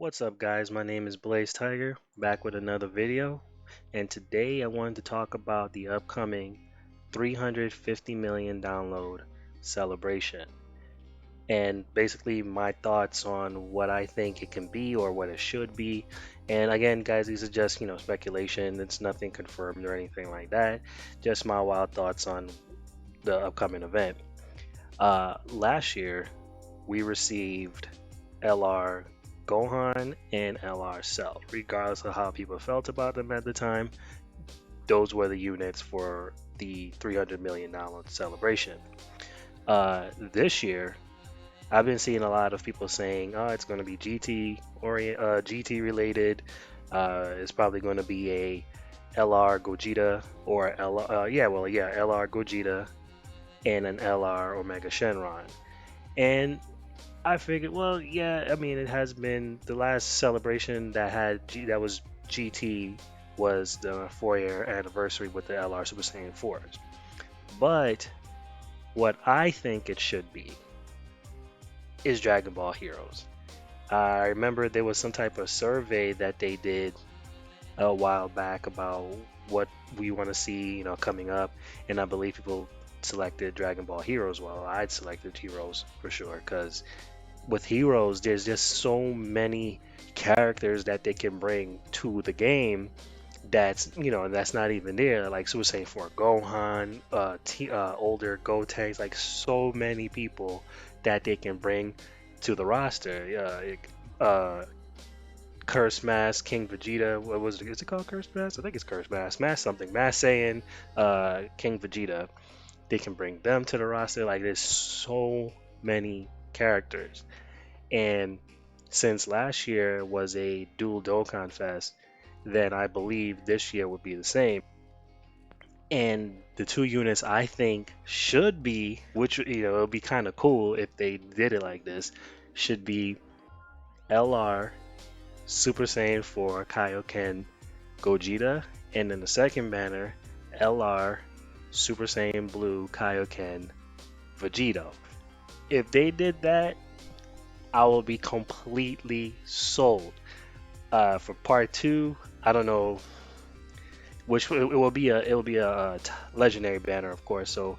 What's up, guys? My name is Blaze Tiger, back with another video. And today I wanted to talk about the upcoming 350 million download celebration. And basically, my thoughts on what I think it can be or what it should be. And again, guys, these are just, speculation. It's nothing confirmed or anything like that. Just my wild thoughts on the upcoming event. Last year, we received LR Gohan and LR Cell. Regardless of how people felt about them at the time, those were the units for the 300 million download celebration. This year, I've been seeing a lot of people saying, "Oh, it's going to be GT related. It's probably going to be a LR Gogeta or LR Gogeta and an LR Omega Shenron." And I figured, well, yeah, I mean, it has been the last celebration that was GT was the 4-year anniversary with the LR Super Saiyan 4s. But what I think it should be is Dragon Ball Heroes. I remember there was some type of survey that they did a while back about what we want to see, coming up, and I believe people selected Dragon Ball Heroes. Well, I'd selected Heroes for sure because with Heroes, there's just so many characters that they can bring to the game that's not even there. Like Super Saiyan 4 Gohan, older Gotenks, like so many people that they can bring to the roster. Curse Mask, King Vegeta, what was it? Is it called Curse Mask? I think it's Curse Mask. Mask something. Mask Saiyan, King Vegeta. They can bring them to the roster. Like there's so many characters. And since last year was a dual Dokkan Fest, then I believe this year would be the same. And the two units I think should be, which it would be kind of cool if they did it like this, should be LR Super Saiyan 4 Kaioken Gogeta, and then the second banner LR Super Saiyan Blue Kaioken Vegito. If they did that, I will be completely sold. For part two, I don't know which it will be a legendary banner, of course. So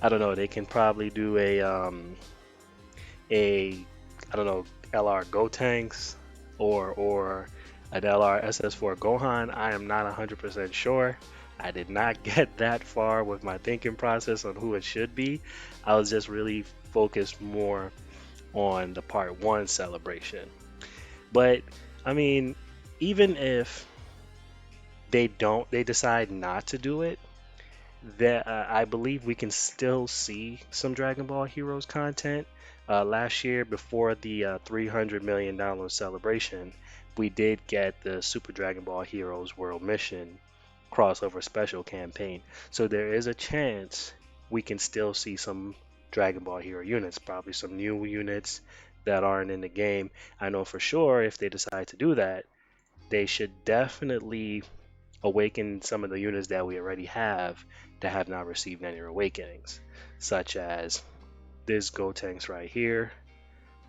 I don't know. They can probably do a I don't know, LR Gotenks or an LR SS4 Gohan. I am not 100% sure. I did not get that far with my thinking process on who it should be. I was just really focused more on the part one celebration. But I mean, even if they decide not to do it, that I believe we can still see some Dragon Ball Heroes content. Last year, before the 300 million download celebration, we did get the Super Dragon Ball Heroes World Mission crossover special campaign. So there is a chance we can still see some Dragon Ball Hero units, probably some new units that aren't in the game. I know for sure if they decide to do that, they should definitely awaken some of the units that we already have that have not received any awakenings, such as this Gotenks right here.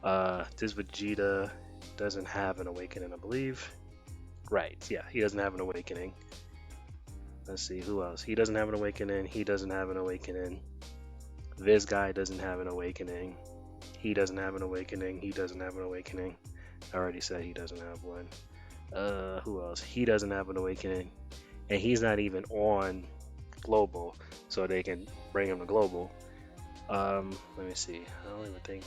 This Vegeta doesn't have an awakening, I believe. Right, yeah, he doesn't have an awakening. Let's see, who else? He doesn't have an awakening. He doesn't have an awakening. This guy doesn't have an awakening. He doesn't have an awakening. He doesn't have an awakening. I already said he doesn't have one. Who else? He doesn't have an awakening. And he's not even on global, so they can bring him to global. Let me see. I don't even think.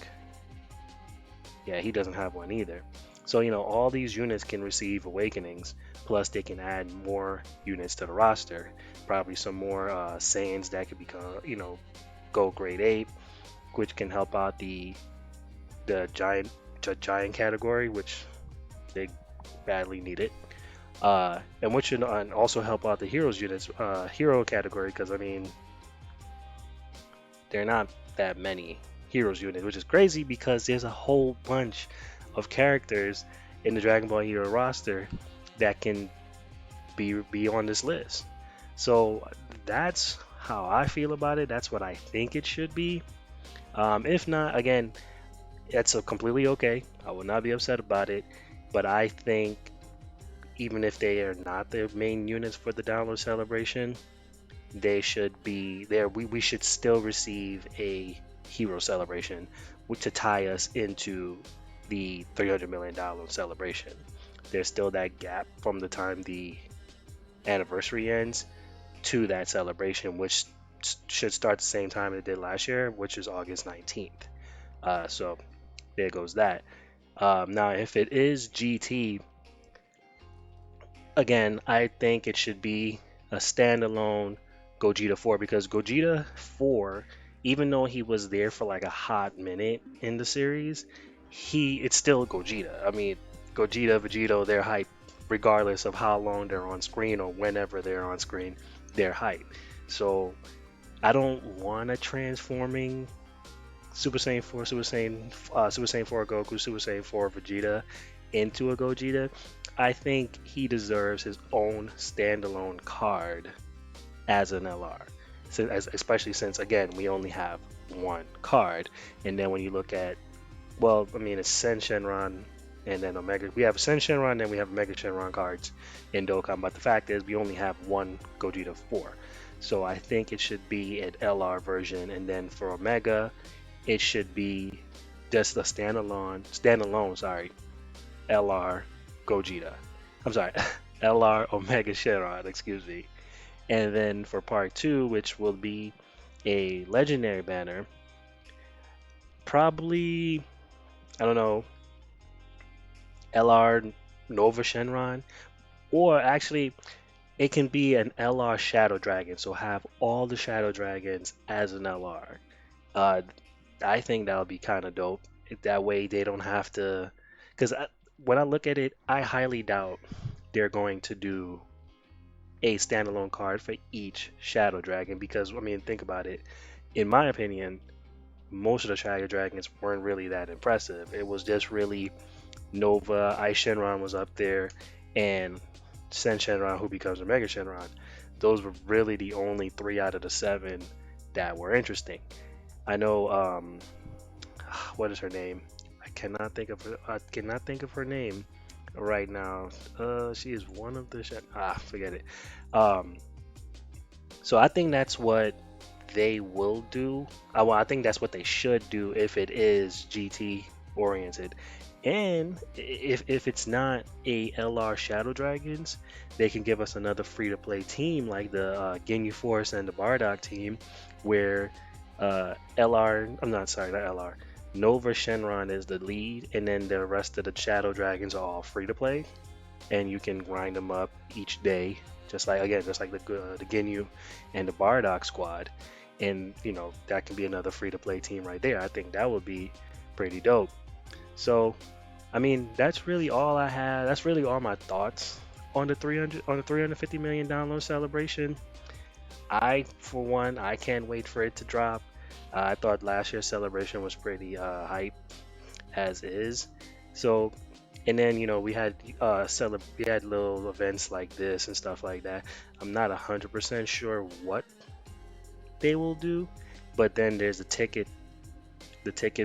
Yeah, he doesn't have one either. So, all these units can receive awakenings, plus they can add more units to the roster. Probably some more Saiyans that could become, go grade 8, which can help out the giant category, which they badly need it. And which should also help out the heroes units, hero category, because I mean, they're not that many heroes units, which is crazy because there's a whole bunch of characters in the Dragon Ball Hero roster that can be on this list. So that's how I feel about it. That's what I think it should be. If not, again, it's completely okay. I will not be upset about it. but I think even if they are not the main units for the download celebration, they should be there. We should still receive a hero celebration to tie us into the $300 million celebration. There's still that gap from the time the anniversary ends to that celebration, which should start the same time it did last year, which is August 19th. So there goes that. Now, if it is GT, again, I think it should be a standalone Gogeta 4 because Gogeta 4, even though he was there for like a hot minute in the series, it's still Gogeta. I mean, Gogeta, Vegito, they're hype regardless of how long they're on screen or whenever they're on screen, they're hype. So I don't want a transforming Super Saiyan 4, Super Saiyan 4 Goku, Super Saiyan 4 Vegeta into a Gogeta. I think he deserves his own standalone card as an LR. So, especially since again we only have one card, and then when you look at, well, I mean it's Sen Shenron and then Omega. We have Sen Shenron, then we have Mega Shenron cards in Dokkan. But the fact is, we only have one Gogeta 4. So I think it should be an LR version, and then for Omega, it should be just a standalone, sorry, LR Gogeta. I'm sorry, LR Omega Shenron, excuse me. And then for part two, which will be a legendary banner, probably, I don't know, LR Nova Shenron, or actually, it can be an LR Shadow Dragon, so have all the Shadow Dragons as an LR. Uh, I think that would be kind of dope. That way they don't have to, because when I look at it, I highly doubt they're going to do a standalone card for each Shadow Dragon because, I mean, think about it. In my opinion, most of the Shadow Dragons weren't really that impressive. It was just really Nova, Ice Shenron was up there, and Sen Shenron, who becomes a Mega Shenron. Those were really the only 3 out of the 7 that were interesting. I know, what is her name? I cannot think of her name right now. She is one of the forget it. Um, so I think that's what they will do. Well, I think that's what they should do if it is GT oriented. And if it's not a LR Shadow Dragons, they can give us another free to play team like the Ginyu Force and the Bardock team, where LR, I'm not sorry, not LR, Nova Shenron is the lead, and then the rest of the Shadow Dragons are all free to play, and you can grind them up each day, just like the Ginyu and the Bardock squad, and that can be another free to play team right there. I think that would be pretty dope. So, I mean, that's really all I have. That's really all my thoughts on the 350 million download celebration. I, for one, I can't wait for it to drop. I thought last year's celebration was pretty hype as is. So, and then we had little events like this and stuff like that. I'm not 100% sure what they will do, but then there's the ticket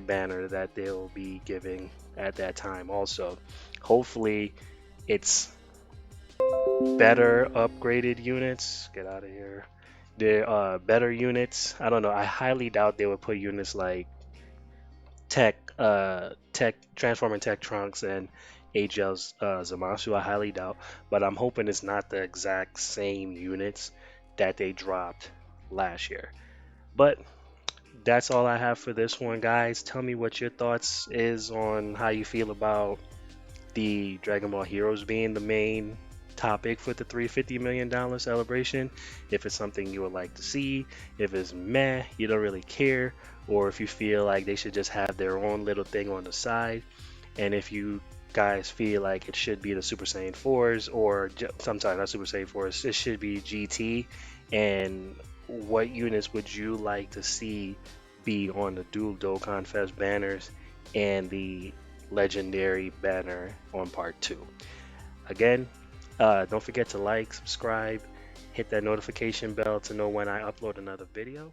banner that they'll be giving at that time also. Hopefully, it's better upgraded units. Get out of here. They're better units. I don't know. I highly doubt they would put units like Tech Transforming Tech Trunks and HL's Zamasu. I highly doubt, but I'm hoping it's not the exact same units that they dropped last year. But that's all I have for this one, guys. Tell me what your thoughts is on how you feel about the Dragon Ball Heroes being the main topic for the $350 million celebration. If it's something you would like to see, if it's meh, you don't really care, or if you feel like they should just have their own little thing on the side, and if you guys feel like it should be the Super Saiyan 4s or sometimes not Super Saiyan 4s, it should be GT, and what units would you like to see be on the Dual Dokkan Fest banners and the legendary banner on part 2. Again, don't forget to like, subscribe, hit that notification bell to know when I upload another video.